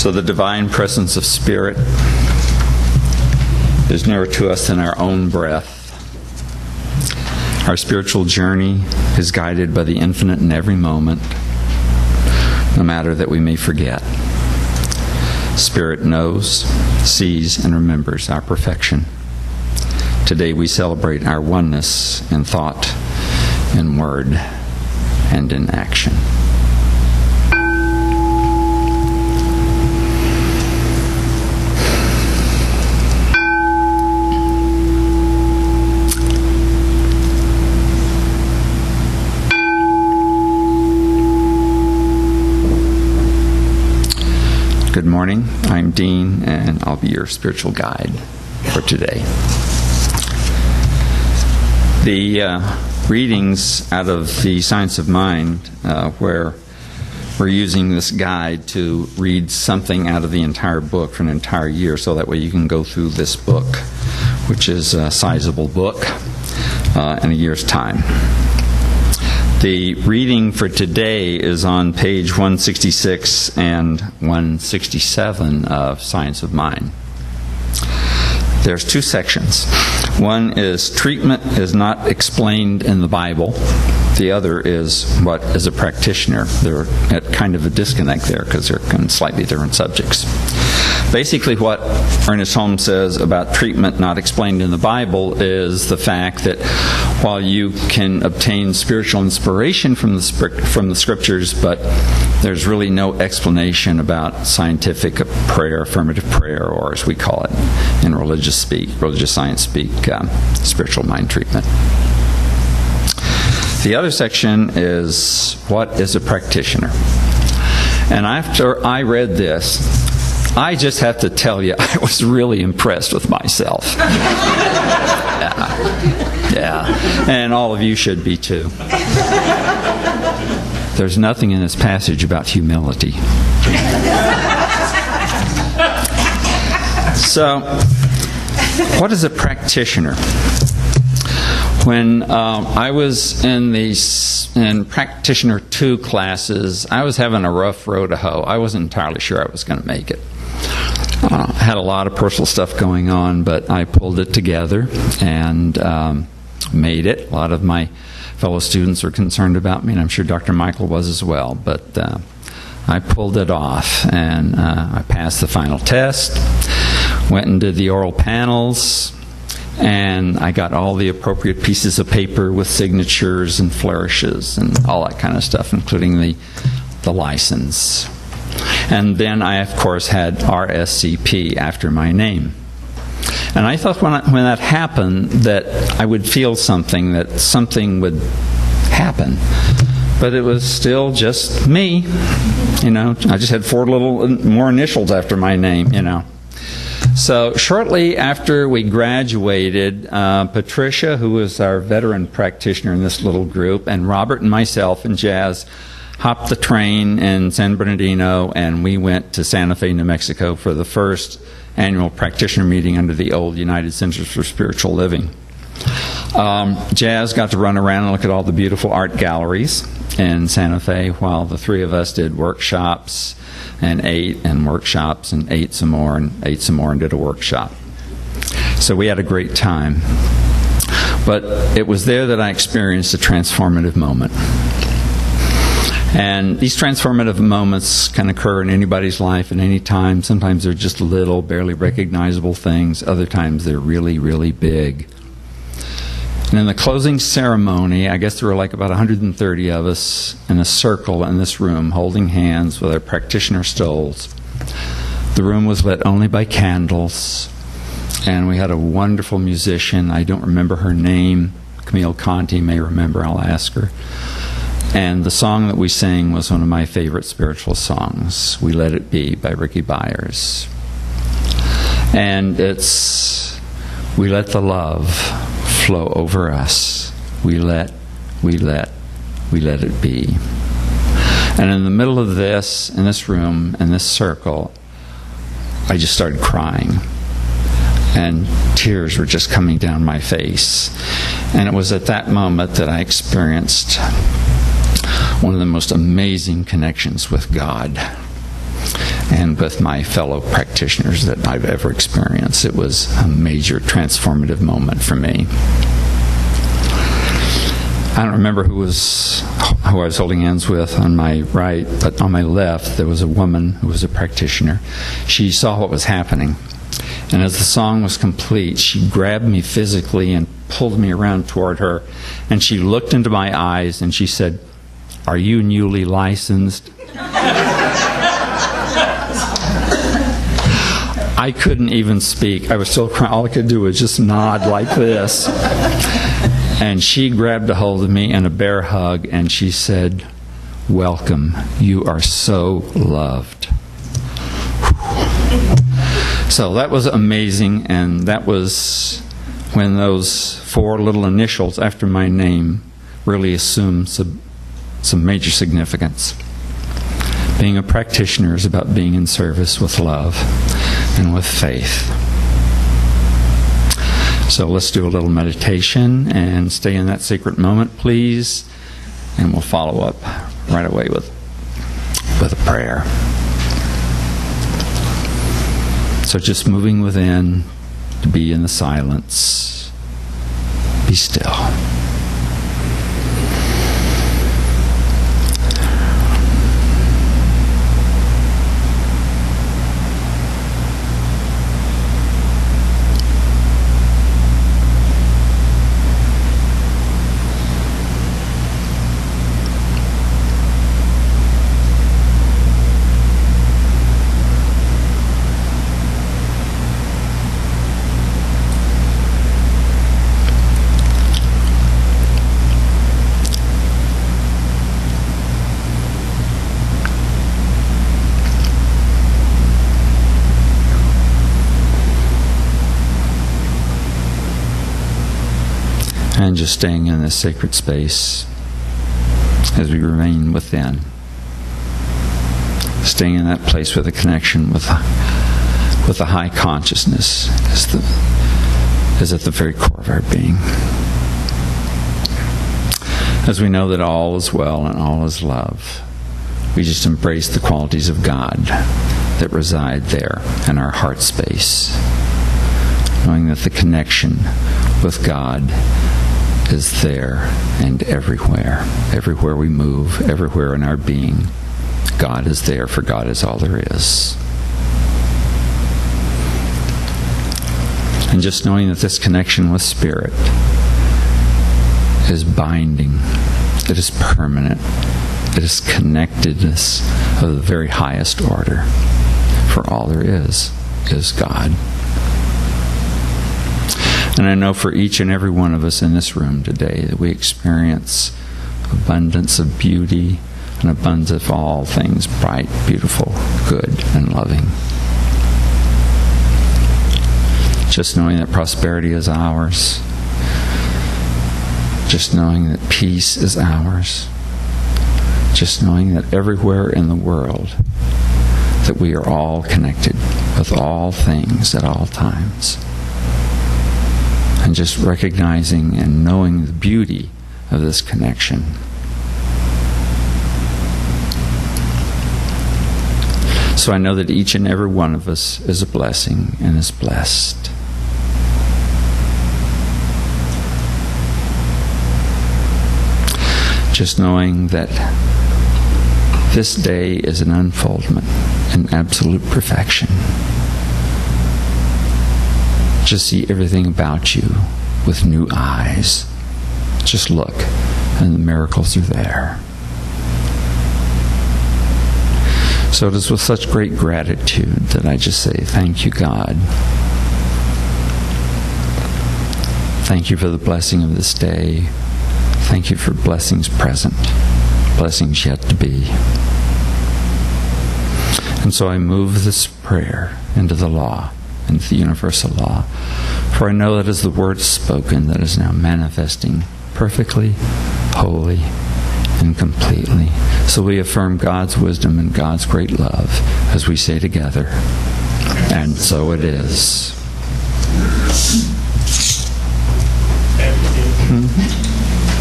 So the divine presence of Spirit is nearer to us than our own breath. Our spiritual journey is guided by the infinite in every moment, no matter that we may forget. Spirit knows, sees, and remembers our perfection. Today we celebrate our oneness in thought, in word, and in action. Good morning, I'm Deen, and I'll be your spiritual guide for today. The readings out of the Science of Mind, where we're using this guide to read something out of the entire book for an entire year, so that way you can go through this book, which is a sizable book, in a year's time. The reading for today is on page 166 and 167 of Science of Mind. There's two sections. One is treatment is not explained in the Bible. The other is what is a practitioner. They're at kind of a disconnect there because they're kind of slightly different subjects. Basically what Ernest Holmes says about treatment not explained in the Bible is the fact that while you can obtain spiritual inspiration from the Scriptures, but there's really no explanation about scientific prayer, affirmative prayer, or as we call it in religious science speak, spiritual mind treatment. The other section is what is a practitioner. And after I read this, I just have to tell you, I was really impressed with myself. Yeah. And all of you should be too. There's nothing in this passage about humility. So, what is a practitioner? When I was in Practitioner 2 classes, I was having a rough road to hoe. I wasn't entirely sure I was going to make it. I had a lot of personal stuff going on, but I pulled it together and made it. A lot of my fellow students were concerned about me, and I'm sure Dr. Michael was as well. But I pulled it off, and I passed the final test, went and did the oral panels, and I got all the appropriate pieces of paper with signatures and flourishes and all that kind of stuff, including the license. And then I, of course, had RSCP after my name. And I thought when that happened that I would feel something, that something would happen. But it was still just me. I just had 4 little more initials after my name, So shortly after we graduated, Patricia, who was our veteran practitioner in this little group, and Robert and myself and Jazz hopped the train in San Bernardino, and we went to Santa Fe, New Mexico for the first annual practitioner meeting under the old United Centers for Spiritual Living. Jazz got to run around and look at all the beautiful art galleries in Santa Fe, while the 3 of us did workshops and ate, and workshops and ate some more and did a workshop. So we had a great time. But it was there that I experienced a transformative moment. And these transformative moments can occur in anybody's life at any time. Sometimes they're just little, barely recognizable things. Other times they're really, really big. And in the closing ceremony, I guess there were like about 130 of us in a circle in this room holding hands with our practitioner stoles. The room was lit only by candles, and we had a wonderful musician. I don't remember her name. Camille Conti may remember. I'll ask her. And the song that we sang was one of my favorite spiritual songs, We Let It Be by Ricky Byers. And it's, we let the love flow over us. We let it be. And in the middle of this, in this room, in this circle, I just started crying. And tears were just coming down my face. And it was at that moment that I experienced one of the most amazing connections with God. and with my fellow practitioners that I've ever experienced. It was a major transformative moment for me. I don't remember who I was holding hands with on my right, but on my left there was a woman who was a practitioner. She saw what was happening, and as the song was complete, she grabbed me physically and pulled me around toward her, and she looked into my eyes and she said, "Are you newly licensed?" I couldn't even speak. I was still crying. All I could do was just nod like this. And she grabbed a hold of me in a bear hug, and she said, "Welcome. You are so loved." So that was amazing, and that was when those 4 little initials after my name really assumed some major significance. Being a practitioner is about being in service with love and with faith. So let's do a little meditation and stay in that sacred moment, please, and we'll follow up right away with a prayer. So just moving within, to be in the silence. Be still. And just staying in this sacred space as we remain within. Staying in that place with a connection with the high consciousness is at the very core of our being. As we know that all is well and all is love, we just embrace the qualities of God that reside there in our heart space, knowing that the connection with God is there and everywhere. Everywhere we move, everywhere in our being, God is there, for God is all there is. And just knowing that this connection with Spirit is binding, it is permanent, it is connectedness of the very highest order, for all there is God. And I know for each and every one of us in this room today that we experience abundance of beauty and abundance of all things bright, beautiful, good, and loving. Just knowing that prosperity is ours. Just knowing that peace is ours. Just knowing that everywhere in the world that we are all connected with all things at all times. And just recognizing and knowing the beauty of this connection. So I know that each and every one of us is a blessing and is blessed. Just knowing that this day is an unfoldment in absolute perfection. Just see everything about you with new eyes. Just look, and the miracles are there. So it is with such great gratitude that I just say, thank you, God. Thank you for the blessing of this day. Thank you for blessings present, blessings yet to be. And so I move this prayer into the law, into the universal law. For I know that is the word spoken that is now manifesting perfectly, wholly, and completely. So we affirm God's wisdom and God's great love as we say together, and so it is.